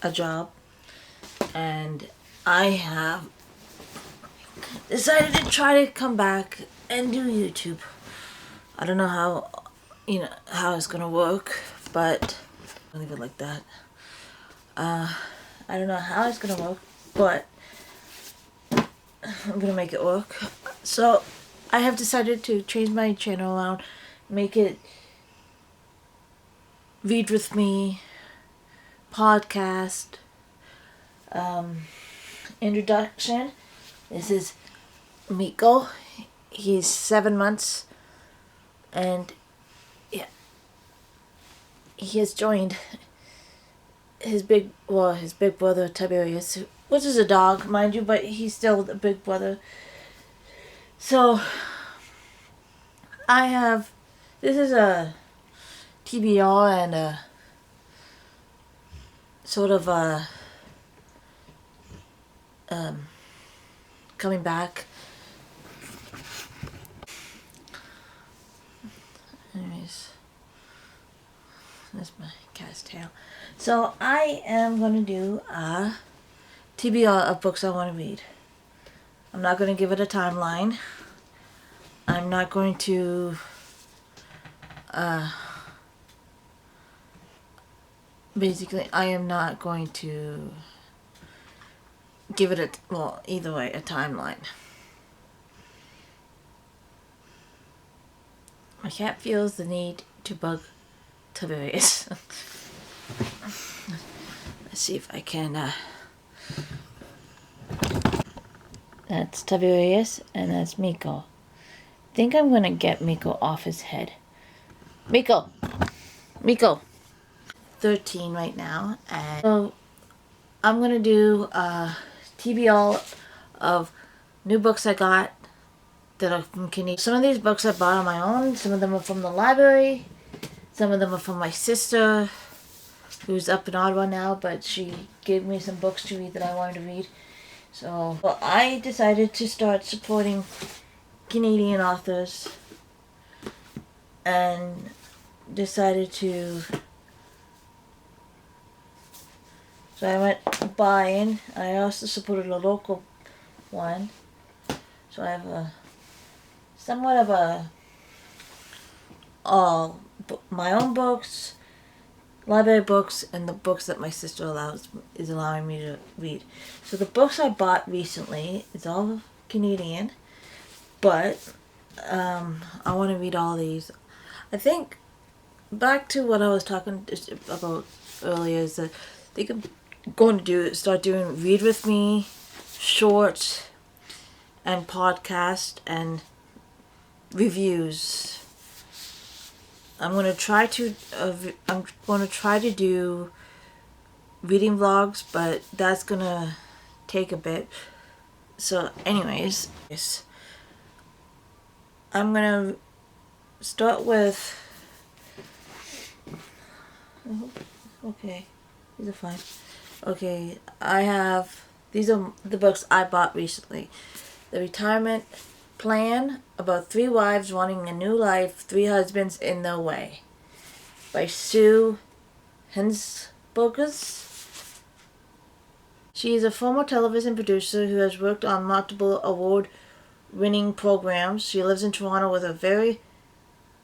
a job, and I have decided to try to come back and do YouTube. I don't know how, how it's gonna work, but I'll leave it like that. I don't know how it's gonna work, but I'm gonna make it work. So I have decided to change my channel around, make it read with me, podcast, introduction. This is Miko. He's 7 months, and yeah, he has joined his big brother Tiberius, which is a dog, mind you, but he's still the big brother. So this is a TBR and a sort of a coming back. Anyways, that's my cat's tail. So I am going to do a TBR of books I want to read. I'm not going to give it a timeline. I'm not going to basically, I am not going to give it either way, a timeline. My cat feels the need to bug Tiberius. Let's see if I can, that's Tiberius, and that's Miko. I think I'm gonna get Miko off his head. Miko! 13 right now, and so I'm gonna do a TBR of new books I got that are from Canadian. Some of these books I bought on my own, some of them are from the library, some of them are from my sister, who's up in Ottawa now, but she gave me some books to read that I wanted to read. So I decided to start supporting Canadian authors, and decided to, so I went buying. I also supported a local one, so I have a somewhat of a my own books, library books, and the books that my sister is allowing me to read. So the books I bought recently is all Canadian, but I want to read all these. I think back to what I was talking about earlier is that I think I'm going to start doing read with me, shorts, and podcast and reviews. I'm going to try to do reading vlogs, but that's going to take a bit. So anyways, I'm going to start with, okay, these are fine. Okay, these are the books I bought recently. The Retirement Plan, about 3 wives wanting a new life, 3 husbands in their way, by Sue Hensburgers. She is a former television producer who has worked on multiple award-winning programs. She lives in Toronto with a very,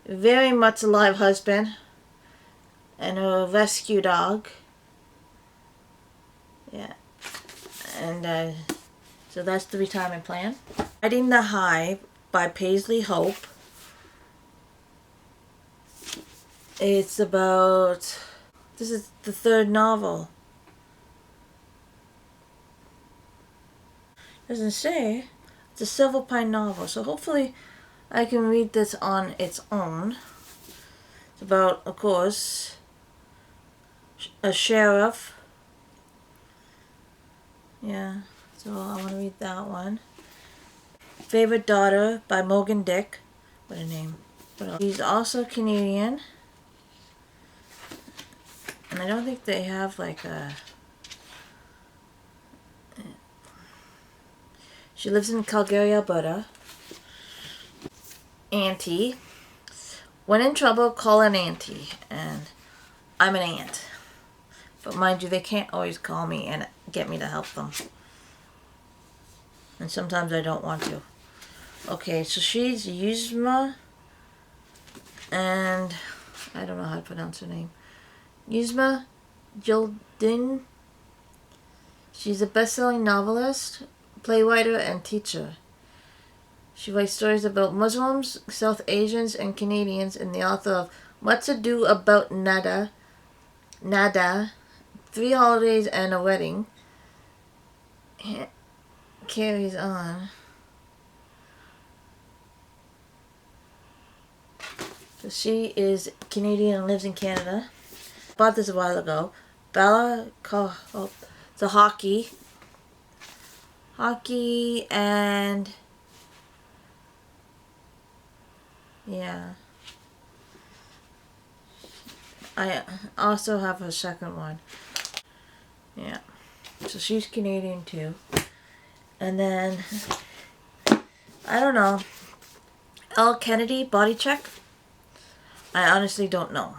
very much alive husband and a rescue dog. Yeah. And so that's The Retirement Plan. Riding the High by Paisley Hope. It's about, this is the 3rd novel. Doesn't say. It's a Silver Pine novel, so hopefully I can read this on its own. It's about, of course, a sheriff. Yeah, so I want to read that one. Favorite Daughter by Morgan Dick. What a name. He's also Canadian. And I don't think they have like a... She lives in Calgary, Alberta. Auntie. When in trouble, call an auntie. And I'm an aunt. But mind you, they can't always call me and get me to help them. And sometimes I don't want to. Okay, so she's Yuzma, and I don't know how to pronounce her name. Yuzma Jildin. She's a best-selling novelist, playwright, and teacher. She writes stories about Muslims, South Asians, and Canadians, and the author of What's Ado About Nada, 3 Holidays and a Wedding. Carries on. So she is Canadian and lives in Canada. Bought this a while ago. It's a hockey and yeah. I also have a second one. Yeah. So she's Canadian too. And then, I don't know. L. Kennedy, Body Check. I honestly don't know.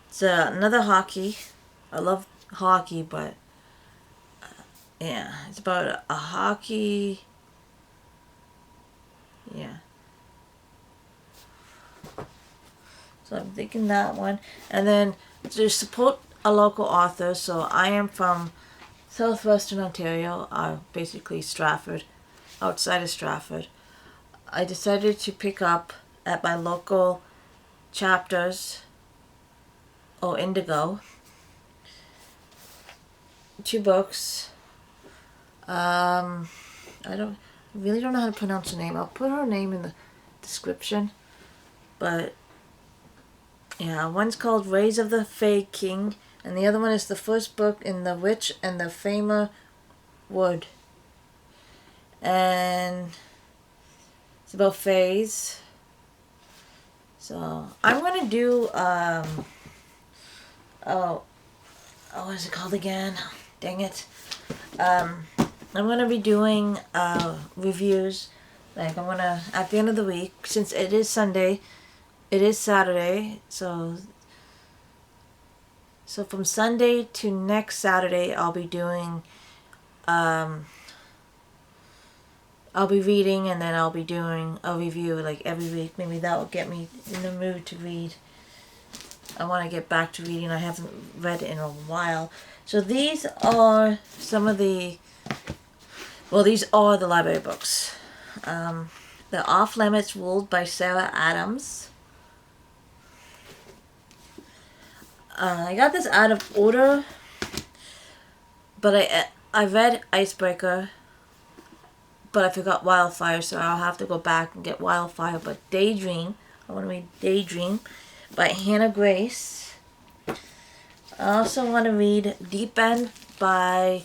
It's another hockey. I love hockey, but yeah, it's about a hockey. Yeah. So I'm thinking that one. And then to support a local author. So I am from Southwestern Ontario, basically Stratford, outside of Stratford. I decided to pick up at my local chapters, Indigo, 2 books. I really don't know how to pronounce her name. I'll put her name in the description. But yeah, one's called Rays of the Fae King, and the other one is the first book in The Witch and the Famer Wood. And it's about fays. So I'm gonna do what is it called again? Dang it. I'm gonna be doing reviews. Like I'm gonna at the end of the week, since it is Sunday, it is Saturday, so from Sunday to next Saturday I'll be doing I'll be reading, and then I'll be doing a review like every week. Maybe that will get me in the mood to read. I want to get back to reading. I haven't read in a while. So these are some of the, these are the library books. The Off Limits Ruled by Sarah Adams. I got this out of order, but I read Icebreaker, but I forgot Wildfire, so I'll have to go back and get Wildfire. But Daydream, I want to read Daydream by Hannah Grace. I also want to read Deep End by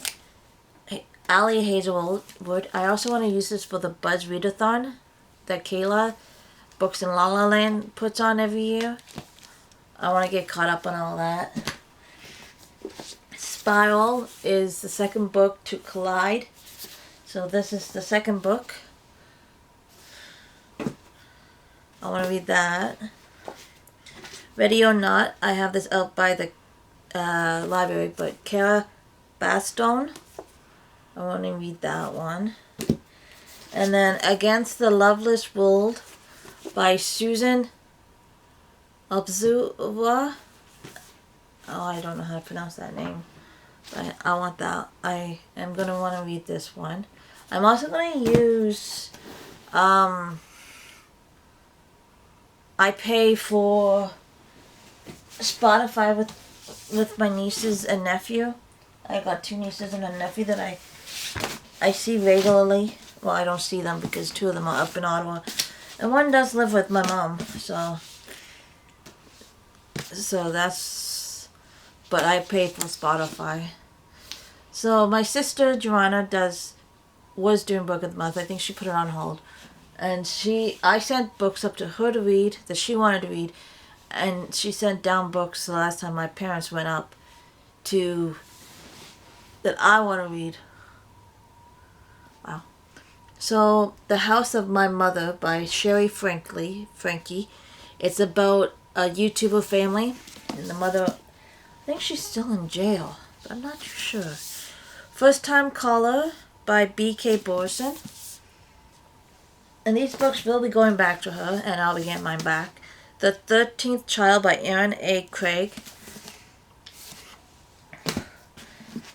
Ali Hazelwood. I also want to use this for the Buzz Readathon that Kayla Books in La La Land puts on every year. I want to get caught up on all that. Spiral is the second book to Collide. So this is the second book. I want to read that. Ready or Not. I have this out by the library, but Kara Bastone. I want to read that one. And then Against the Loveless World by Susan Obzuwa. Oh, I don't know how to pronounce that name. But I want that. I am going to want to read this one. I'm also going to use, I pay for Spotify with my nieces and nephew. I got 2 nieces and a nephew that I see regularly. Well, I don't see them because 2 of them are up in Ottawa. And one does live with my mom, so that's, but I pay for Spotify. So my sister Joanna was doing Book of the Month. I think she put it on hold. And I sent books up to her to read that she wanted to read, and she sent down books the last time my parents went up that I want to read. Wow. So The House of My Mother by Sherry Frankie. It's about a YouTuber family, and the mother, I think she's still in jail, but I'm not too sure. First Time Caller by B.K. Borson. And these books will be going back to her, and I'll be getting mine back. The 13th Child by Aaron A. Craig.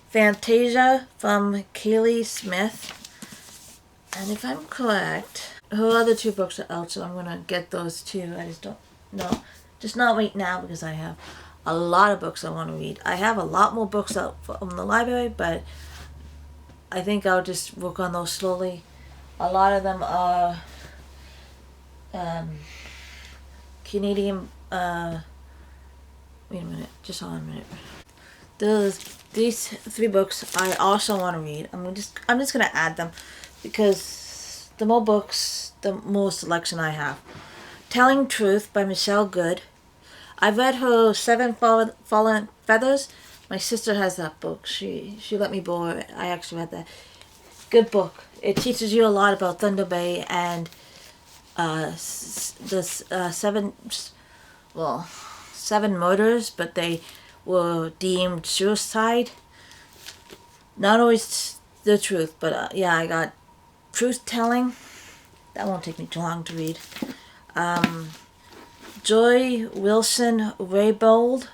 Fantasia from Kaylee Smith. And if I'm correct, her other two books are out, so I'm going to get those too. I just don't know. Just not right now because I have a lot of books I want to read. I have a lot more books out from the library, but I think I'll just work on those slowly. A lot of them are Canadian, wait a minute, just hold on a minute. These three books I also want to read. I'm just going to add them because the more books, the more selection I have. Telling Truth by Michelle Good. I've read her Seven Fallen Feathers. My sister has that book. She let me borrow it. I actually read that. Good book. It teaches you a lot about Thunder Bay and seven murders, but they were deemed suicide. Not always the truth, but yeah, I got Truth Telling. That won't take me too long to read. Joy Wilson Raybould,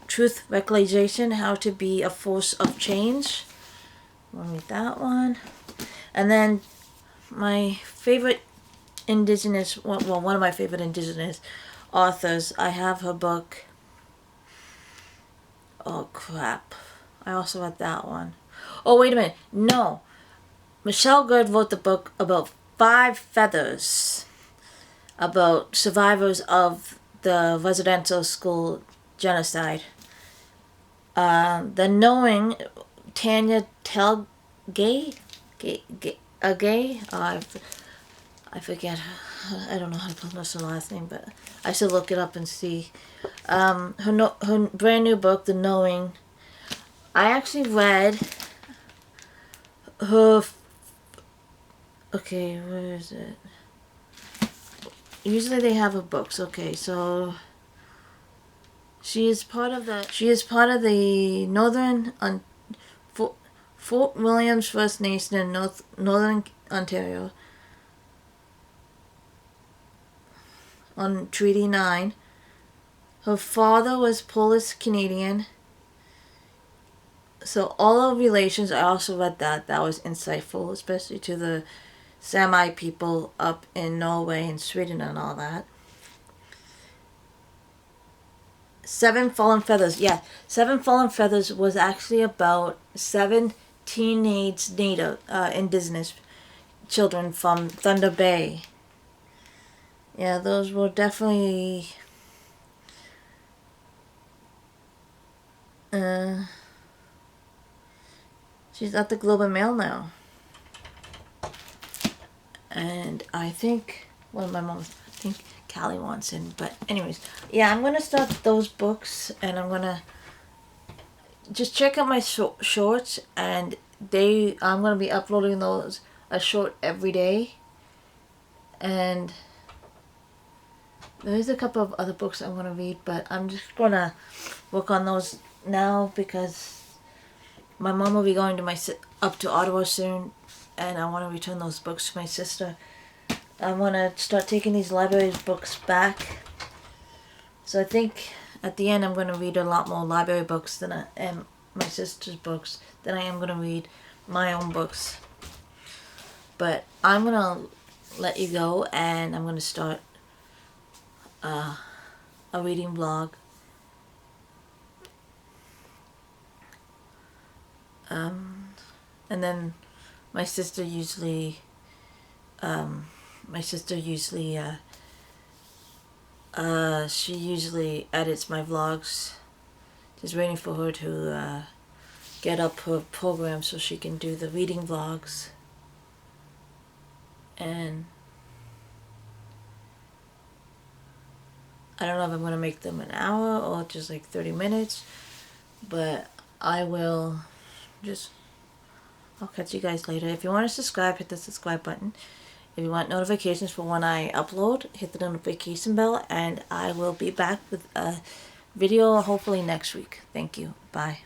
Truth Realization, How to Be a Force of Change. I'll read that one. And then my favorite Indigenous, well, one of my favorite Indigenous authors, I have her book. Oh, crap. I also read that one. Oh, wait a minute. No. Michelle Good wrote the book about 5 feathers, about survivors of the residential school genocide. The Knowing, Tanya Telgay? I forget. I don't know how to pronounce her last name, but I should look it up and see. Her brand new book, The Knowing. I actually read her. Okay, where is it? Usually they have her books. Okay, so she is part of the Northern Fort Williams First Nation in Northern Ontario on Treaty 9. Her father was Polish Canadian. So all of relations, I also read that. That was insightful, especially to the Sami people up in Norway and Sweden and all that. Seven Fallen Feathers. Yeah, Seven Fallen Feathers was actually about 7 teenage Native Indigenous children from Thunder Bay. Yeah, those were definitely she's at the Globe and Mail now. And I think, well, my mom, I think Callie wants in. But anyways, yeah, I'm going to start those books. And I'm going to just check out my shorts. And I'm going to be uploading those, a short every day. And there's a couple of other books I'm going to read. But I'm just going to work on those now because my mom will be going to up to Ottawa soon, and I want to return those books to my sister. I want to start taking these library books back. So I think at the end I'm going to read a lot more library books and my sister's books than I am going to read my own books. But I'm going to let you go, and I'm going to start a reading vlog. And then my sister usually she usually edits my vlogs. Just waiting for her to get up her program so she can do the reading vlogs. And I don't know if I'm going to make them an hour or just like 30 minutes, but I will I'll catch you guys later. If you want to subscribe, hit the subscribe button. If you want notifications for when I upload, hit the notification bell, and I will be back with a Video hopefully next week. Thank you. Bye.